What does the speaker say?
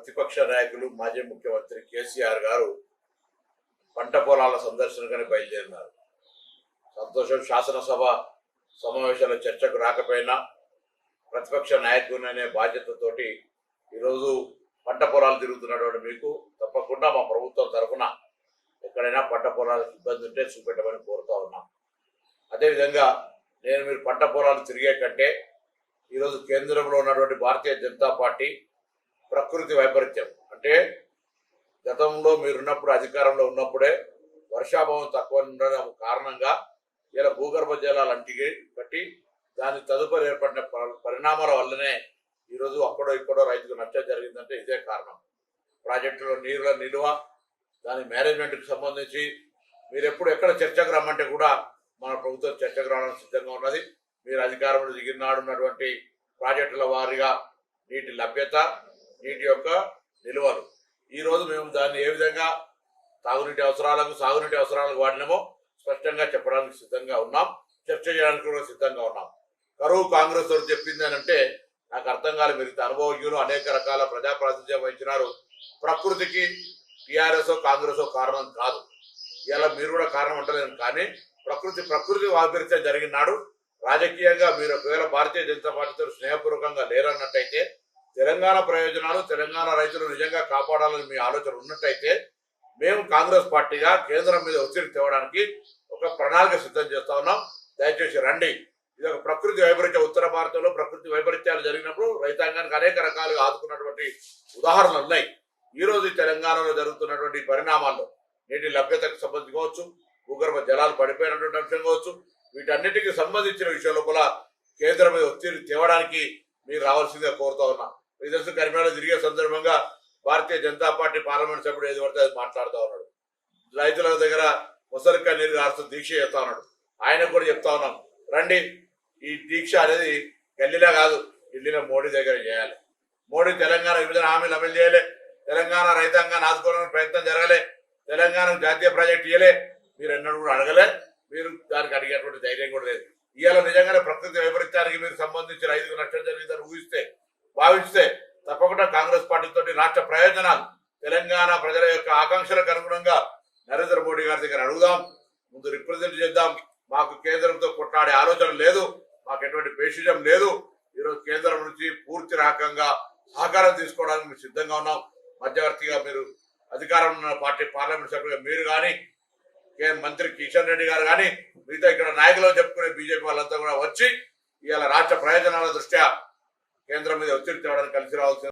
ప్రతిపక్ష నాయకులు మాజీ ముఖ్యమంత్రి కేసీఆర్ గారు పంట పొలాల సందర్శనకని బయలుదేరినారు. సంతోషం. శాసనసభ సమావేశాల చర్చకు రాకపోయినా ప్రతిపక్ష నాయకుని అనే బాధ్యతతోటి ఈరోజు పంట పొలాలు తిరుగుతున్నటువంటి మీకు తప్పకుండా మా ప్రభుత్వం తరఫున ఎక్కడైనా పంట పొలాలకు ఇబ్బంది ఉంటే చూపెట్టమని కోరుతా ఉన్నాం. అదేవిధంగా మీరు పంట పొలాలు తిరిగే కంటే ఈరోజు కేంద్రంలో ఉన్నటువంటి భారతీయ జనతా పార్టీ ప్రకృతి వైపరీత్యం అంటే గతంలో మీరున్నప్పుడు అధికారంలో ఉన్నప్పుడే వర్షాభావం తక్కువ ఉండడం కారణంగా ఇలా భూగర్భ జలాలు అంటికి కట్టి దాని తదుపరి ఏర్పడిన పరిణామాల వల్లనే ఈరోజు అక్కడో ఇక్కడో రైతుకు నష్టం జరిగిందంటే ఇదే కారణం. ప్రాజెక్టులో నీళ్ళ నిల్వ దాని మేనేజ్మెంట్కి సంబంధించి మీరు ఎప్పుడు ఎక్కడ చర్చకు రమ్మంటే కూడా మన ప్రభుత్వం చర్చకు రావడానికి సిద్ధంగా ఉన్నది. మీరు అధికారంలో దిగినాడున్నటువంటి ప్రాజెక్టుల వారీగా నీటి లభ్యత, నీటి యొక్క నిల్వలు ఈరోజు మేము దాన్ని ఏ విధంగా తాగునీటి అవసరాలకు సాగునీటి అవసరాలకు వాడినామో స్పష్టంగా చెప్పడానికి సిద్ధంగా ఉన్నాం. చర్చ చేయడానికి కూడా సిద్ధంగా ఉన్నాం. కరువు కాంగ్రెస్ వారు చెప్పింది అని అంటే నాకు అర్థం కాలేదు. మీరు అనుభవజ్ఞులు అనేక రకాల ప్రజాప్రాతినిధ్యం వహించినారు. ప్రకృతికి టీఆర్ఎస్ కాంగ్రెస్ కారణం కాదు. ఇలా మీరు కూడా కారణం అంటలేదు. కానీ ప్రకృతి వైపరీత్యం జరిగినాడు. రాజకీయంగా మీరు ఒకవేళ భారతీయ జనతా పార్టీతో స్నేహపూర్వకంగా లేరన్నట్టయితే తెలంగాణ ప్రయోజనాలు తెలంగాణ రైతులు నిజంగా కాపాడాలని మీ ఆలోచన ఉన్నట్టయితే మేము కాంగ్రెస్ పార్టీగా కేంద్రం మీద ఒత్తిడి తేవడానికి ఒక ప్రణాళిక సిద్ధం చేస్తా ఉన్నాం. దయచేసి రండి. ఇది ఒక ప్రకృతి వైపరీత్యం. ఉత్తర భారతంలో ప్రకృతి వైపరీత్యాలు జరిగినప్పుడు రైతాంగానికి అనేక రకాలుగా ఆదుకున్నటువంటి ఉదాహరణలు ఉన్నాయి. ఈ రోజు తెలంగాణలో జరుగుతున్నటువంటి పరిణామాల్లో నీటి లభ్యతకు సంబంధించి కావచ్చు, భూగర్భ జలాలు పడిపోయినటువంటి అంశం కావచ్చు, వీటన్నిటికీ సంబంధించిన విషయంలో కూడా కేంద్రం మీద ఒత్తిడి తేవడానికి మీరు రావాల్సిందిగా కోరుతా ఉన్నా. మీకు తెలుసు, కరీంనగర్ తిరిగే సందర్భంగా భారతీయ జనతా పార్టీ పార్లమెంట్ సభ్యుడు ఏది పడితే అది మాట్లాడుతూ ఉన్నాడు. రైతుల దగ్గర ముసలిక నీరు రాష్ట్ర దీక్ష చేస్తా ఉన్నాడు. ఆయనకు కూడా చెప్తా ఉన్నాం, రండి. ఈ దీక్ష అనేది ఢిల్లీలో కాదు, ఢిల్లీలో మోడీ దగ్గర చేయాలి. మోడీ తెలంగాణ విభజన హామీలు అమలు చేయలే, తెలంగాణ రైతాంగాన్ని ఆదుకోవడానికి ప్రయత్నం జరగలే, తెలంగాణకు జాతీయ ప్రాజెక్ట్ ఇయ్యలే, మీరు ఎన్నడూ కూడా అడగలే. మీరు దానికి అడిగేటువంటి ధైర్యం కూడా లేదు. ఇవాళ నిజంగానే ప్రకృతి వైపరీత్యానికి మీరు సంబంధించి రైతుకు నష్టం జరిగిందని భావిస్తే తప్పకుండా కాంగ్రెస్ పార్టీతో రాష్ట్ర ప్రయోజనాలు తెలంగాణ ప్రజల యొక్క ఆకాంక్షలకు అనుగుణంగా నరేంద్ర మోడీ గారి దగ్గర అడుగుదాం, ముందు రిప్రజెంట్ చేద్దాం. మాకు కేంద్రంతో కొట్లాడే ఆలోచన లేదు, మాకు ఎటువంటి పేషిజం లేదు. ఈరోజు కేంద్రం నుంచి పూర్తి రకంగా సహకారం తీసుకోవడానికి మేము సిద్ధంగా ఉన్నాం. మధ్యవర్తిగా మీరు అధికారం ఉన్న పార్టీ పార్లమెంట్ సభ్యులుగా మీరు కానీ మంత్రి కిషన్ రెడ్డి గారు కానీ మిగతా ఇక్కడ నాయకులు చెప్పుకునే బీజేపీ వాళ్ళంతా కూడా వచ్చి ఇవాళ రాష్ట్ర ప్రయోజనాల దృష్ట్యా కేంద్రం మీద ఒత్తిడి తేవడానికి కలిసి రావాల్సిన